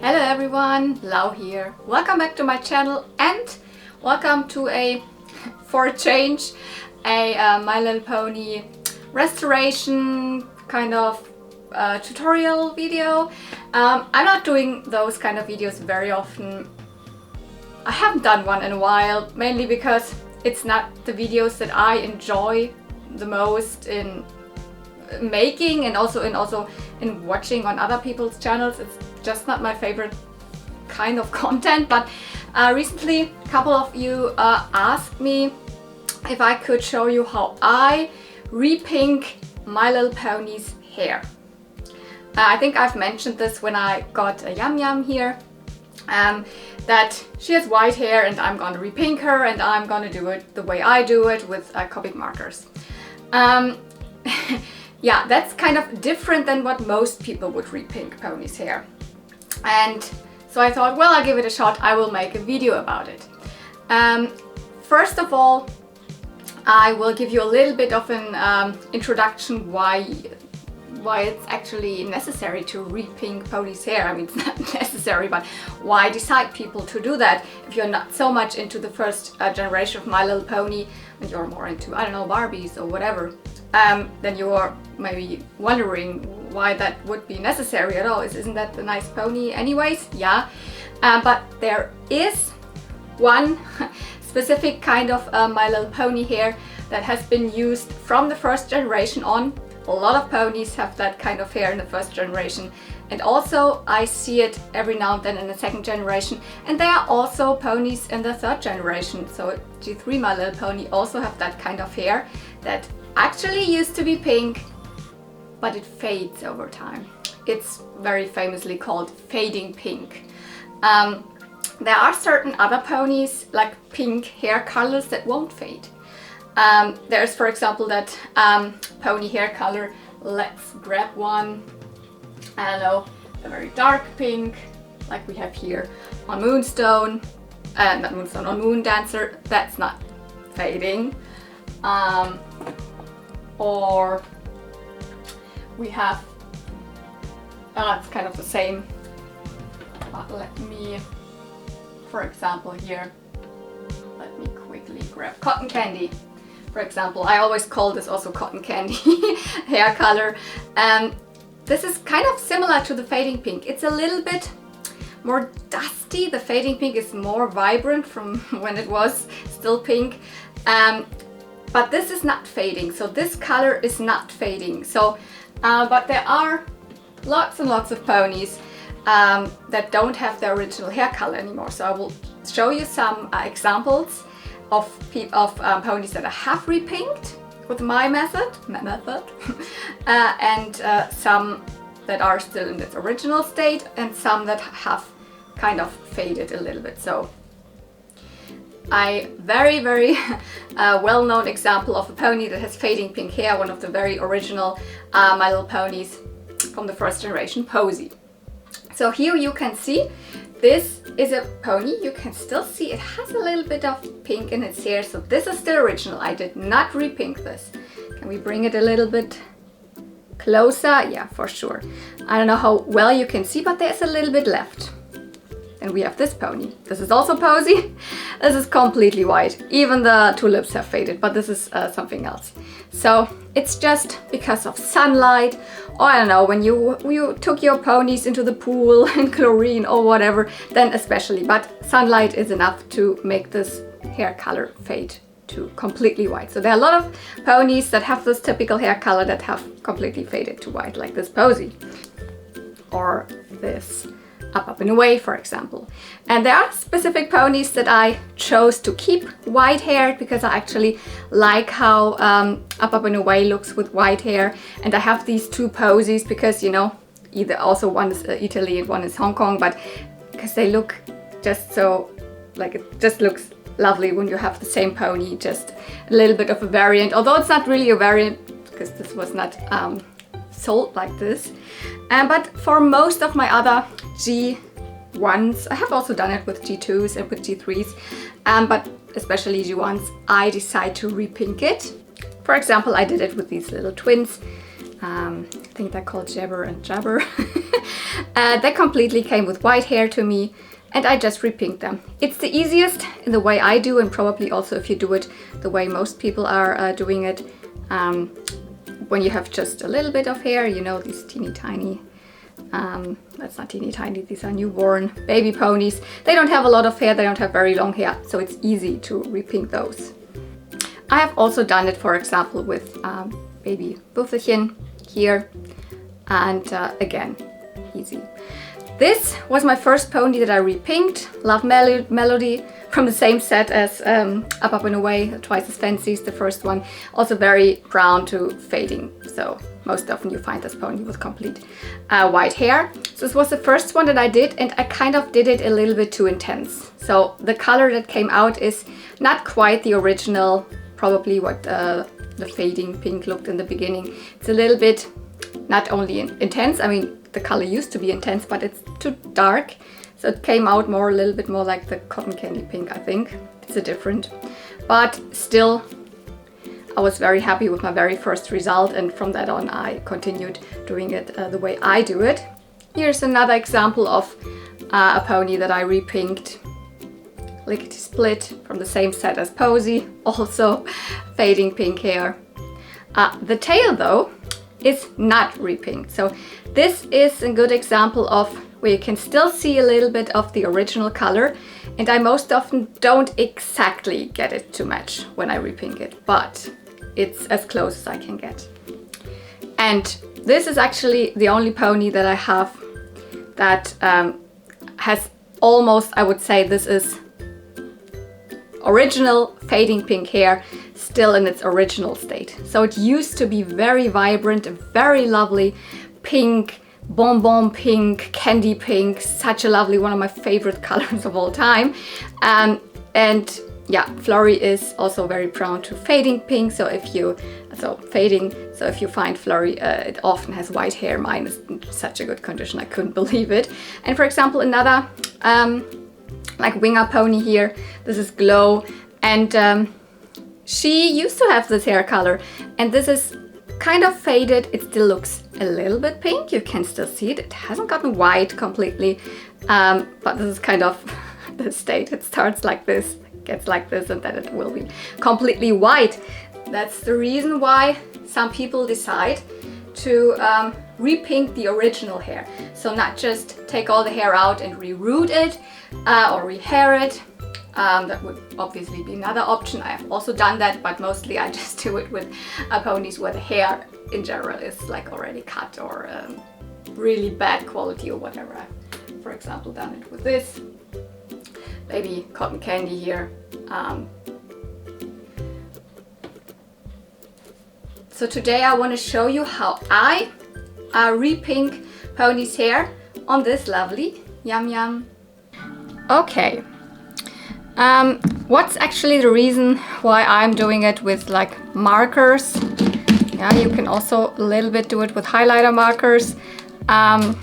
Hello everyone, Lau here. Welcome back to my channel and welcome to for a change, My Little Pony restoration kind of tutorial video. I'm not doing those kind of videos very often. I haven't done one in a while, mainly because it's not the videos that I enjoy the most in making and also in watching on other people's channels. It's just not my favorite kind of content, but recently a couple of you asked me if I could show you how I repink My Little Pony's hair. I think I've mentioned this when I got a Yum Yum here, that she has white hair and I'm gonna repink her, and I'm gonna do it the way I do it with Copic markers. Yeah, that's kind of different than what most people would repink pony's hair. And so I thought, well, I'll give it a shot. I will make a video about it. First of all, I will give you a little bit of an introduction why it's actually necessary to repink pony's hair. I mean, it's not necessary, but why decide people to do that if you're not so much into the first generation of My Little Pony and you're more into, I don't know, Barbies or whatever. Then you are maybe wondering why that would be necessary at all. Isn't that the nice pony anyways? Yeah, but there is one specific kind of My Little Pony hair that has been used from the first generation on. A lot of ponies have that kind of hair in the first generation, and also I see it every now and then in the second generation, and there are also ponies in the third generation. So G3 My Little Pony also have that kind of hair that actually used to be pink, but it fades over time. It's very famously called fading pink. There are certain other ponies, like pink hair colors, that won't fade. There's, for example, that pony hair color. Let's grab one. I don't know, a very dark pink, like we have here on Moonstone, not Moonstone, on Moon Dancer. That's not fading. Or we have, it's kind of the same, but let me, for example here, let me quickly grab Cotton Candy. For example, I always call this also Cotton Candy hair color. This is kind of similar to the fading pink. It's a little bit more dusty. The fading pink is more vibrant from when it was still pink. But this is not fading, so this color is not fading. So, but there are lots and lots of ponies that don't have their original hair color anymore. So I will show you some examples of ponies that I have repinked with my method, and some that are still in its original state, and some that have kind of faded a little bit. So very well-known example of a pony that has fading pink hair, one of the very original My Little Ponies from the first generation, Posy. So here you can see this is a pony. You can still see it has a little bit of pink in its hair, so this is still original. I did not repink this. Can we bring it a little bit closer? Yeah, for sure. I don't know how well you can see, but there's a little bit left. And we have this pony. This is also Posy. This is completely white. Even the tulips have faded, but this is something else. So it's just because of sunlight, or I don't know, when you took your ponies into the pool in chlorine or whatever, then especially. But sunlight is enough to make this hair color fade to completely white. So there are a lot of ponies that have this typical hair color that have completely faded to white, like this Posy. Or this Up and Away, for example. And there are specific ponies that I chose to keep white haired because I actually like how Up and Away looks with white hair. And I have these two Posies because, you know, either also one is Italy and one is Hong Kong, but because they look just so, like, it just looks lovely when you have the same pony, just a little bit of a variant, although it's not really a variant because this was not sold like this. But for most of my other G1s, I have also done it with G2s and with G3s, but especially G1s, I decide to repink it. For example, I did it with these little twins. I think they're called Jabber and Jabber. They completely came with white hair to me, and I just repinked them. It's the easiest in the way I do, and probably also if you do it the way most people are doing it. When you have just a little bit of hair, you know, these teeny tiny, that's not teeny tiny, these are newborn baby ponies. They don't have a lot of hair, they don't have very long hair, so it's easy to repink those. I have also done it, for example, with baby Büffelchen here, and again, easy. This was my first pony that I repinked, Love Melody, from the same set as Up Up and Away, Twice as Fancy is the first one. Also very brown to fading, so most often you find this pony with complete white hair. So this was the first one that I did, and I kind of did it a little bit too intense. So the color that came out is not quite the original, probably what the fading pink looked in the beginning. It's a little bit not only intense, I mean the color used to be intense, but it's too dark. So it came out more, a little bit more like the cotton candy pink, I think. It's a different, but still I was very happy with my very first result, and from that on I continued doing it the way I do it. Here's another example of a pony that I repinked. Lickety Split from the same set as Posy, also fading pink hair. The tail though is not repinked. So this is a good example of where you can still see a little bit of the original color, and I most often don't exactly get it to match when I repink it, but it's as close as I can get. And this is actually the only pony that I have that has almost, I would say this is original fading pink hair, still in its original state. So it used to be very vibrant, very lovely pink, bonbon pink, candy pink, such a lovely, one of my favorite colors of all time. And yeah, Flurry is also very prone to fading pink. So if you find Flurry, it often has white hair. Mine is in such a good condition, I couldn't believe it. And for example, another like Winger pony here, this is Glow, and she used to have this hair color, and this is kind of faded. It still looks a little bit pink, you can still see it. It hasn't gotten white completely, but this is kind of the state. It starts like this, gets like this, and then it will be completely white. That's the reason why some people decide to repink the original hair. So not just take all the hair out and reroot it or rehair it. That would obviously be another option. I have also done that, but mostly I just do it with ponies where the hair in general is like already cut or really bad quality or whatever. I've, for example, done it with this baby Cotton Candy here. So today I want to show you how I repink pony's hair on this lovely Yum Yum. Okay. What's actually the reason why I'm doing it with like markers? Yeah, you can also a little bit do it with highlighter markers. And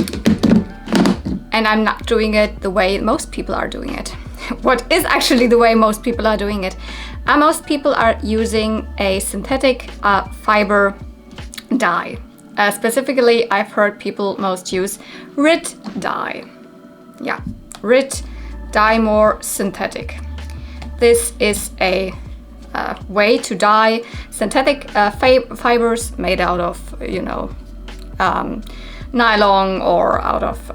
I'm not doing it the way most people are doing it. What is actually the way most people are doing it? Most people are using a synthetic fiber dye. Specifically, I've heard people most use RIT dye. Yeah, RIT Dye More Synthetic. This is a way to dye synthetic fibers made out of, you know, nylon or out of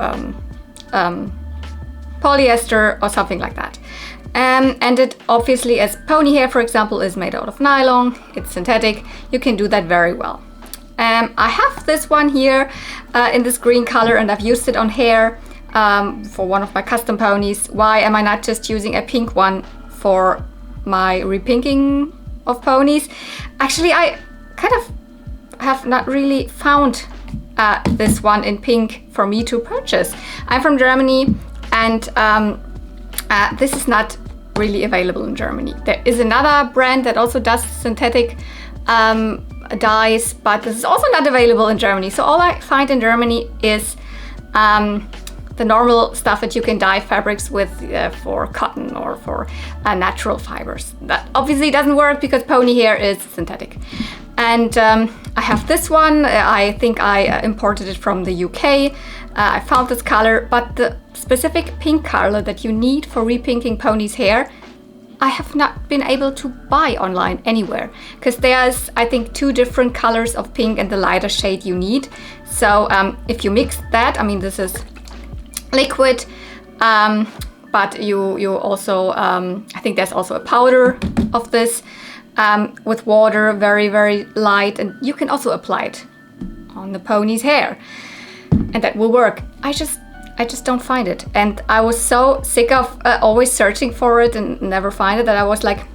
polyester or something like that. And it obviously, as pony hair, for example, is made out of nylon, it's synthetic, you can do that very well. I have this one here in this green color, and I've used it on hair for one of my custom ponies. Why am I not just using a pink one for my repinking of ponies? Actually, I kind of have not really found this one in pink for me to purchase. I'm from Germany, and this is not really available in Germany. There is another brand that also does synthetic dyes, but this is also not available in Germany. So all I find in Germany is the normal stuff that you can dye fabrics with for cotton or for natural fibers. That obviously doesn't work because pony hair is synthetic. And I have this one. I think I imported it from the UK. I found this color, but the specific pink color that you need for repinking ponies' hair, I have not been able to buy online anywhere, because there's, I think, 2 different colors of pink and the lighter shade you need. So if you mix that, I mean, this is liquid, but you also, I think there's also a powder of this with water, very, very light, and you can also apply it on the pony's hair, and that will work. I just don't find it, and I was so sick of always searching for it and never find it, that I was like,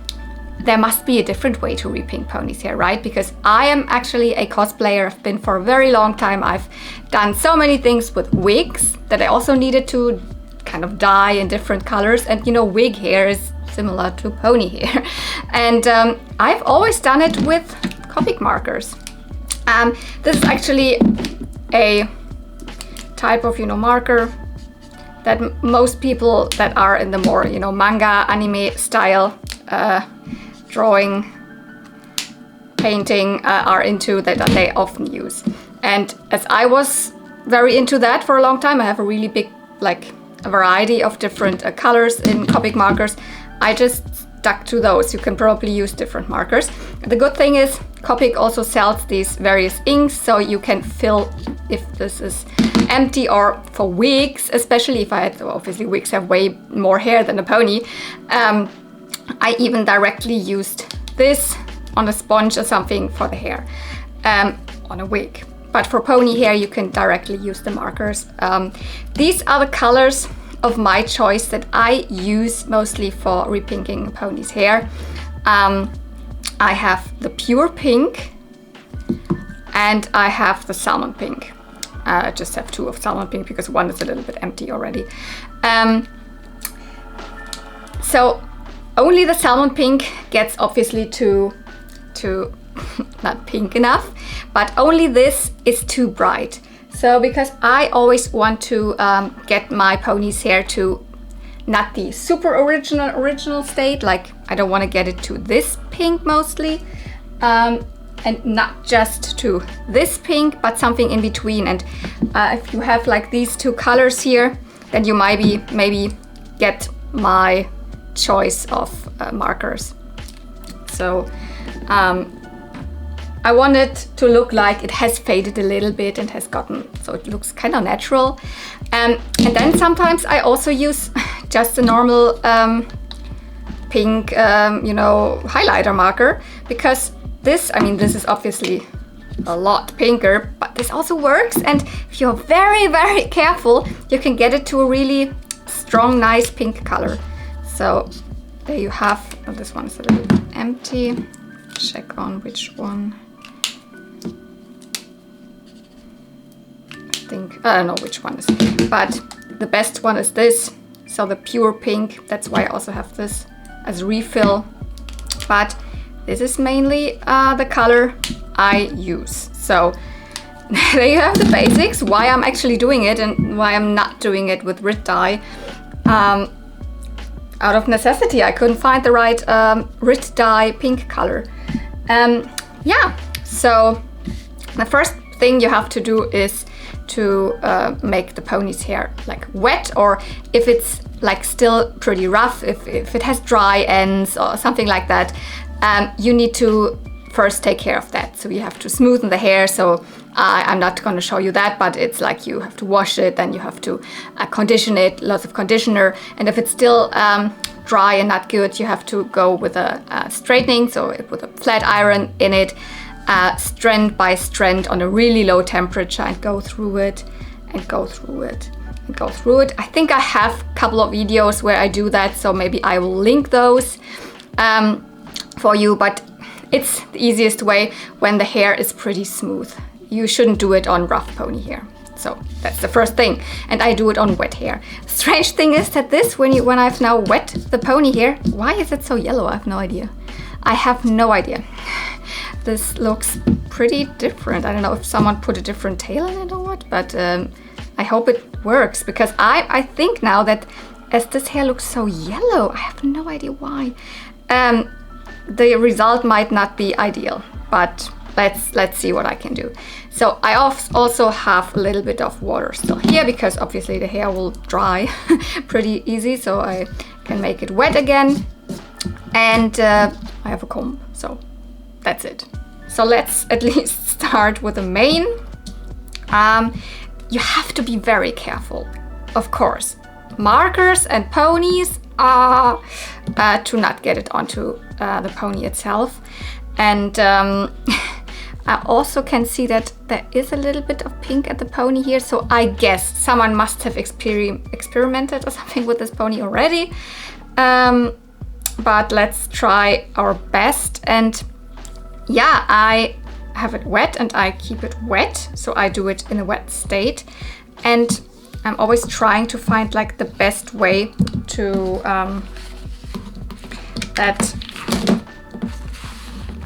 there must be a different way to repink ponies' hair, right? Because I am actually a cosplayer. I've been for a very long time. I've done so many things with wigs that I also needed to kind of dye in different colors, and you know, wig hair is similar to pony hair. And I've always done it with Copic markers. This is actually a type of, you know, marker that most people that are in the more, you know, manga, anime style drawing, painting are into, that they often use. And as I was very into that for a long time, I have a really big, like, a variety of different colors in Copic markers. I just stuck to those. You can probably use different markers. The good thing is Copic also sells these various inks, so you can fill if this is empty, or for wigs, especially if I had, obviously wigs have way more hair than a pony. I even directly used this on a sponge or something for the hair on a wig. But for pony hair, you can directly use the markers. These are the colors of my choice that I use mostly for repinking a pony's hair. I have the pure pink and I have the salmon pink. I just have 2 of salmon pink because one is a little bit empty already. So only the salmon pink gets obviously too not pink enough, but only this is too bright. So because I always want to get my pony's hair to not the super original state, like I don't want to get it to this pink mostly, and not just to this pink, but something in between. And if you have like these 2 colors here, then you maybe get my choice of markers. So I want it to look like it has faded a little bit and has gotten, so it looks kind of natural. And then sometimes I also use just a normal pink, you know, highlighter marker, because this, I mean, this is obviously a lot pinker, but this also works. And if you're very, very careful, you can get it to a really strong, nice pink color. So there you have, oh, this one is a little bit empty. Check on which one. I don't know which one is, but the best one is this. So the pure pink, that's why I also have this as refill. But this is mainly the color I use. So there you have the basics, why I'm actually doing it and why I'm not doing it with Rit dye. Out of necessity, I couldn't find the right Rit dye pink color. Yeah, so the first thing you have to do is to make the pony's hair like wet, or if it's like still pretty rough, if it has dry ends or something like that, you need to first take care of that. So you have to smoothen the hair. So I'm not going to show you that, but it's like you have to wash it, then you have to condition it, lots of conditioner, and if it's still dry and not good, you have to go with a straightening, so with a flat iron in it, strand by strand on a really low temperature, and go through it and go through it and go through it. I think I have a couple of videos where I do that, so maybe I will link those for you, but it's the easiest way when the hair is pretty smooth. You shouldn't do it on rough pony hair. So that's the first thing, and I do it on wet hair. Strange thing is that this, when I've now wet the pony hair, why is it so yellow? I have no idea. I have no idea. This looks pretty different. I don't know if someone put a different tail in it or what, but I hope it works, because I think now that as this hair looks so yellow, I have no idea why. The result might not be ideal, but let's see what I can do. So I also have a little bit of water still here, because obviously the hair will dry pretty easy, so I can make it wet again. And I have a comb, so that's it. So let's at least start with the mane. You have to be very careful, of course. Markers and ponies are to not get it onto the pony itself. And I also can see that there is a little bit of pink at the pony here, so I guess someone must have experimented or something with this pony already. But let's try our best. And yeah, I have it wet and I keep it wet, so I do it in a wet state. And I'm always trying to find like the best way to that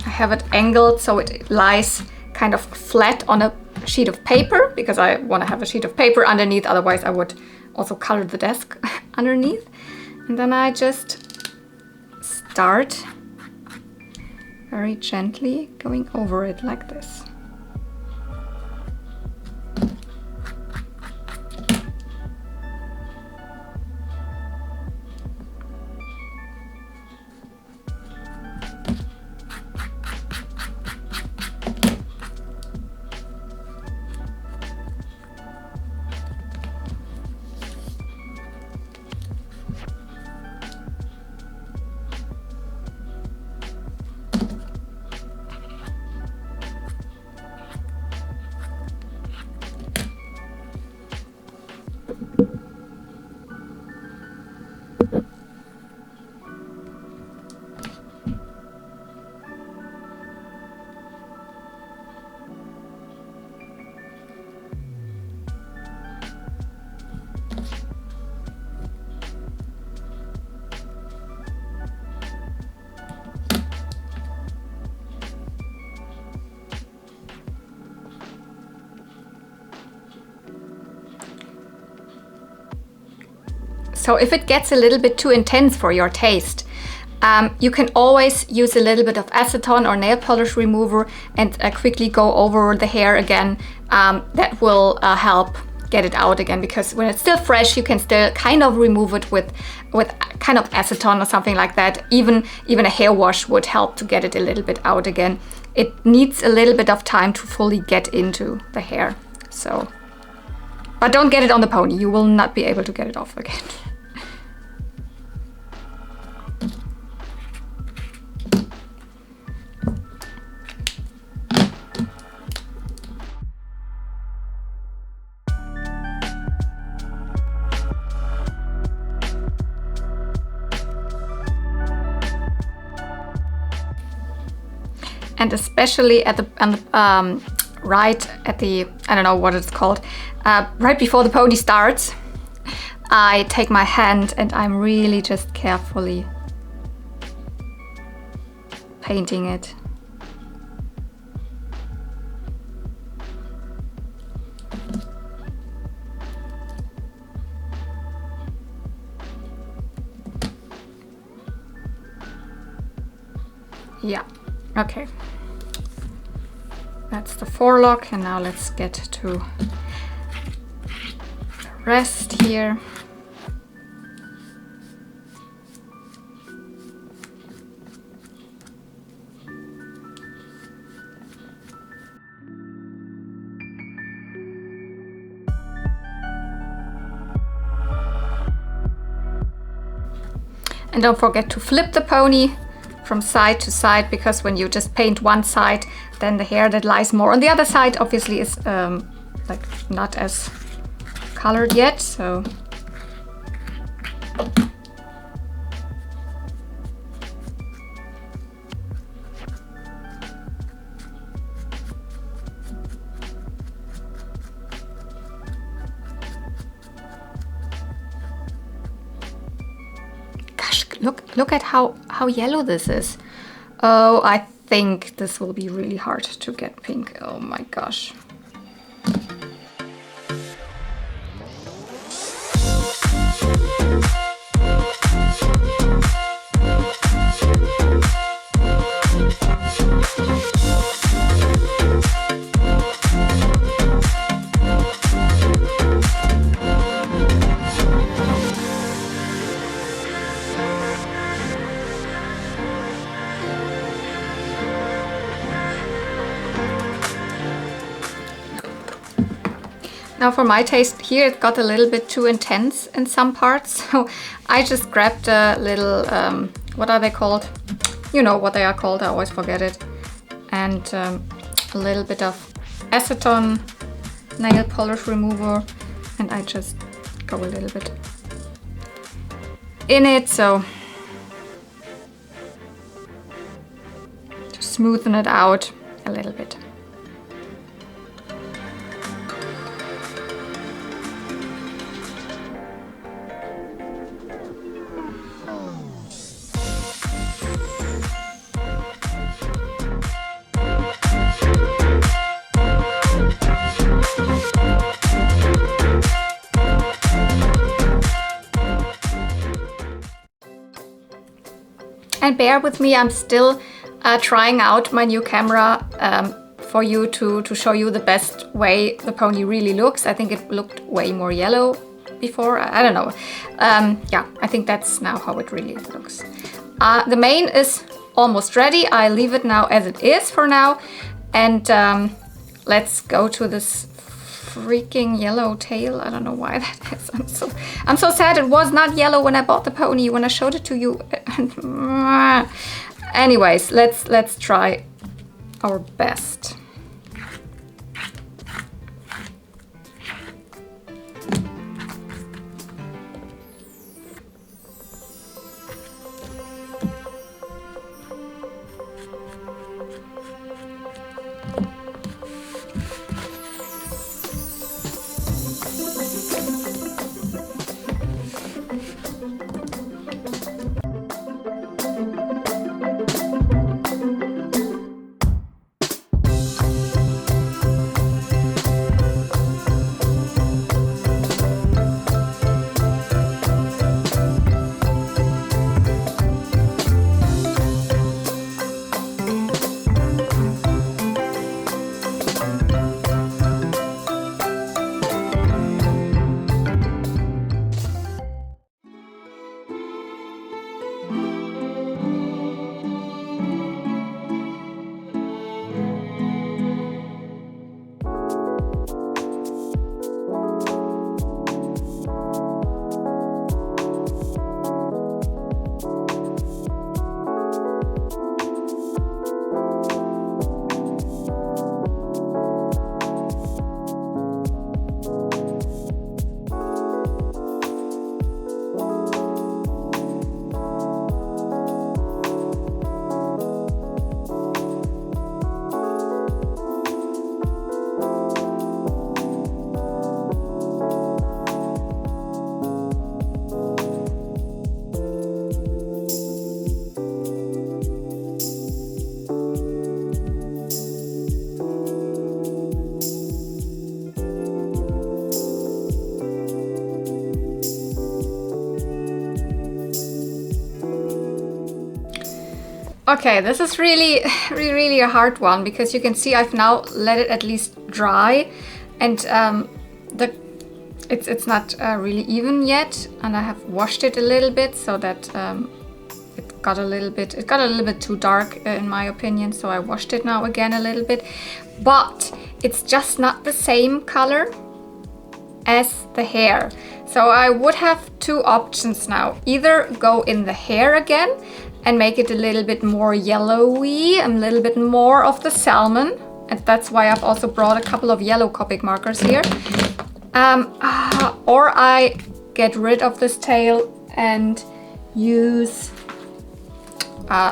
I have it angled so it lies kind of flat on a sheet of paper, because I want to have a sheet of paper underneath, otherwise I would also color the desk underneath. And then I just start very gently going over it like this. So if it gets a little bit too intense for your taste, you can always use a little bit of acetone or nail polish remover and quickly go over the hair again. That will help get it out again, because when it's still fresh, you can still kind of remove it with kind of acetone or something like that. Even a hair wash would help to get it a little bit out again. It needs a little bit of time to fully get into the hair. So, but don't get it on the pony. You will not be able to get it off again. And especially at the right at the, I don't know what it's called, right before the pony starts, I take my hand and I'm really just carefully painting it. Yeah, okay. That's the forelock, and now let's get to the rest here. And don't forget to flip the pony from side to side, because when you just paint one side, then the hair that lies more on the other side obviously is like not as colored yet. So look at how yellow this is. Oh, I think this will be really hard to get pink. Oh my gosh. Now for my taste here, it got a little bit too intense in some parts. So I just grabbed a little, what are they called? You know what they are called, I always forget it. And a little bit of acetone nail polish remover. And I just go a little bit in it, so to smoothen it out a little bit. And bear with me, I'm still trying out my new camera for you to show you the best way the pony really looks. I think it looked way more yellow before, I don't know. Yeah, I think that's now how it really looks. The mane is almost ready. I leave it now as it is for now. And let's go to this freaking yellow tail. I don't know why that is. I'm so sad it was not yellow when I bought the pony, when I showed it to you. Anyways, let's try our best. Okay, this is really a hard one, because you can see I've now let it at least dry, and it's not really even yet, and I have washed it a little bit so that it got a little bit too dark in my opinion, so I washed it now again a little bit, but it's just not the same color as the hair. So I would have two options now: either go in the hair again and make it a little bit more yellowy, a little bit more of the salmon, and that's why I've also brought a couple of yellow Copic markers here, or I get rid of this tail and use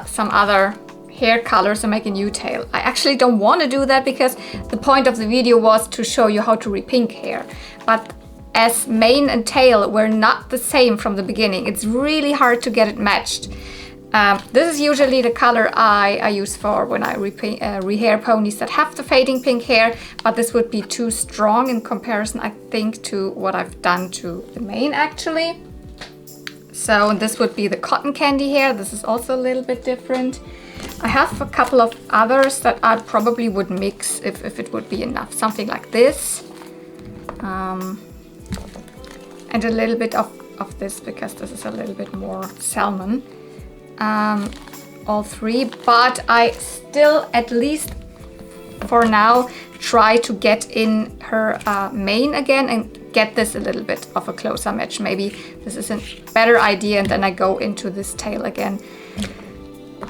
some other hair colors and make a new tail. I actually don't want to do that, because the point of the video was to show you how to repink hair, but as mane and tail were not the same from the beginning, it's really hard to get it matched. This is usually the color I use for when I rehair ponies that have the fading pink hair, but this would be too strong in comparison, I think, to what I've done to the mane actually. So this would be the cotton candy hair. This is also a little bit different. I have a couple of others that I probably would mix if it would be enough. Something like this. And a little bit of this, because this is a little bit more salmon. All three, but I still, at least for now, try to get in her mane again and get this a little bit of a closer match. Maybe this is a better idea, and then I go into this tail again.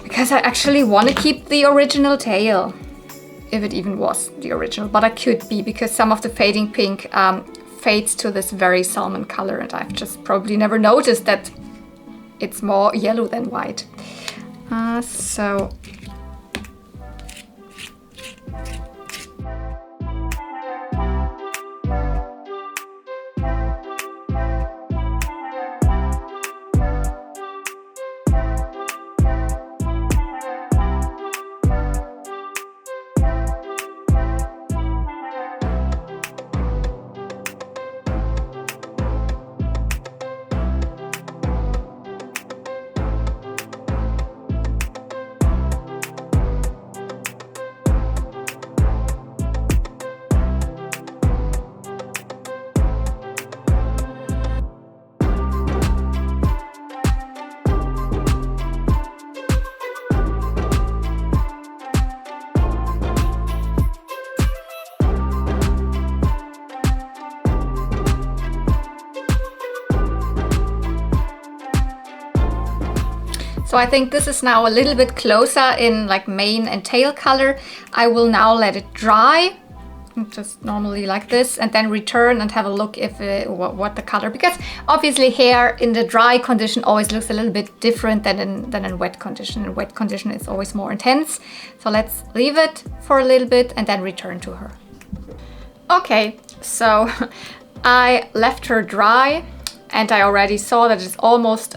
Because I actually want to keep the original tail, if it even was the original, but I could be, because some of the fading pink fades to this very salmon color, and I've just probably never noticed that it's more yellow than white. So I think this is now a little bit closer in like mane and tail color. I will now let it dry, just normally like this, and then return and have a look if what the color, because obviously hair in the dry condition always looks a little bit different than in wet condition. In wet condition it's always more intense. So let's leave it for a little bit and then return to her. Okay, so I left her dry and I already saw that it's almost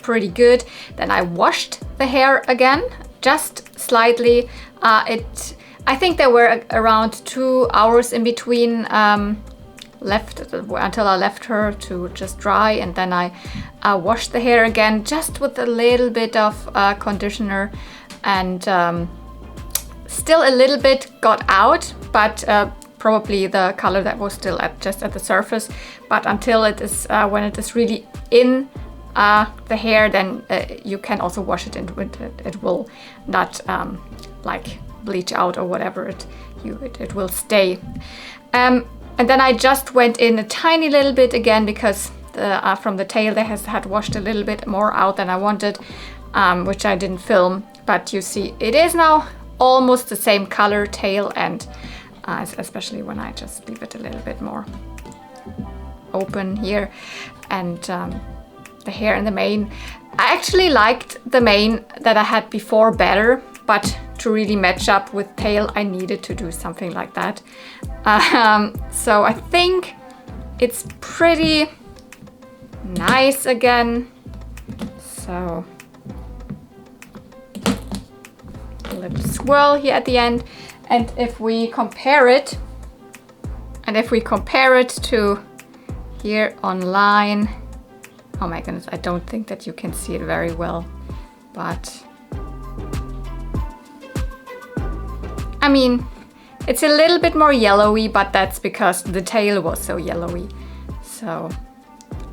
pretty good. Then I washed the hair again, just slightly. I think there were around 2 hours in between until I left her to just dry, and then I washed the hair again just with a little bit of conditioner, and still a little bit got out, but probably the color that was still just at the surface. But until it is when it is really in the hair, then you can also wash it and it will not like bleach out or whatever. It will stay. And then I just went in a tiny little bit again, because from the tail they had washed a little bit more out than I wanted, which I didn't film. But you see, it is now almost the same color tail, and especially when I just leave it a little bit more open here. And the hair and the mane, I actually liked the mane that I had before better, but to really match up with tail I needed to do something like that. So I think it's pretty nice again. So a little swirl here at the end, and if we compare it to here online, oh my goodness, I don't think that you can see it very well, but I mean, it's a little bit more yellowy, but that's because the tail was so yellowy. So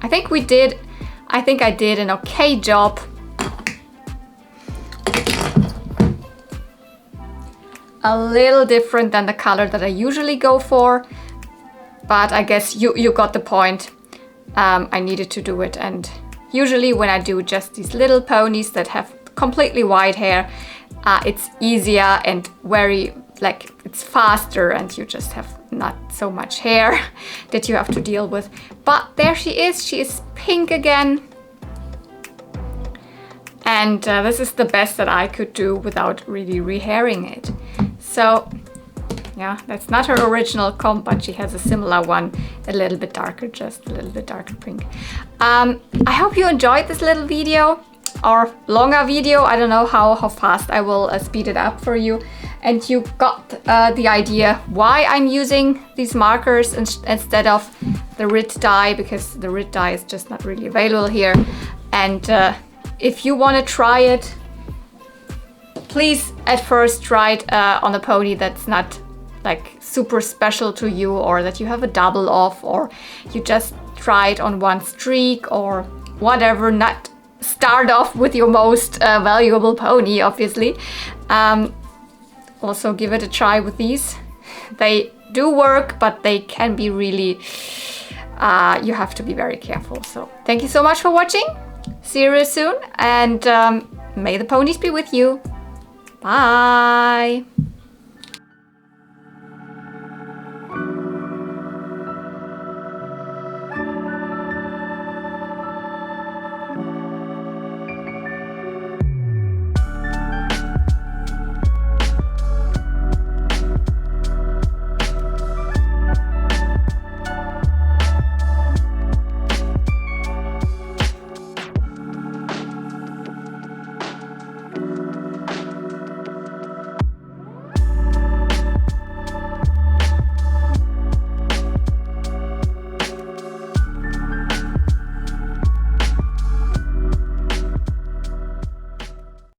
I think I did an okay job. A little different than the color that I usually go for, but I guess you got the point. I needed to do it, and usually when I do just these little ponies that have completely white hair, it's easier and it's faster, and you just have not so much hair that you have to deal with. But there she is pink again, and this is the best that I could do without really rehairing it. So yeah, that's not her original comb, but she has a similar one, a little bit darker, just a little bit darker pink. I hope you enjoyed this little video, or longer video. I don't know how fast I will speed it up for you. And you got the idea why I'm using these markers instead of the Rit dye, because the Rit dye is just not really available here. And if you want to try it, please at first try it on a pony that's not like super special to you, or that you have a double of, or you just try it on one streak or whatever. Not start off with your most valuable pony, obviously. Also give it a try with these. They do work, but they can be really, you have to be very careful. So thank you so much for watching. See you real soon, and may the ponies be with you. Bye.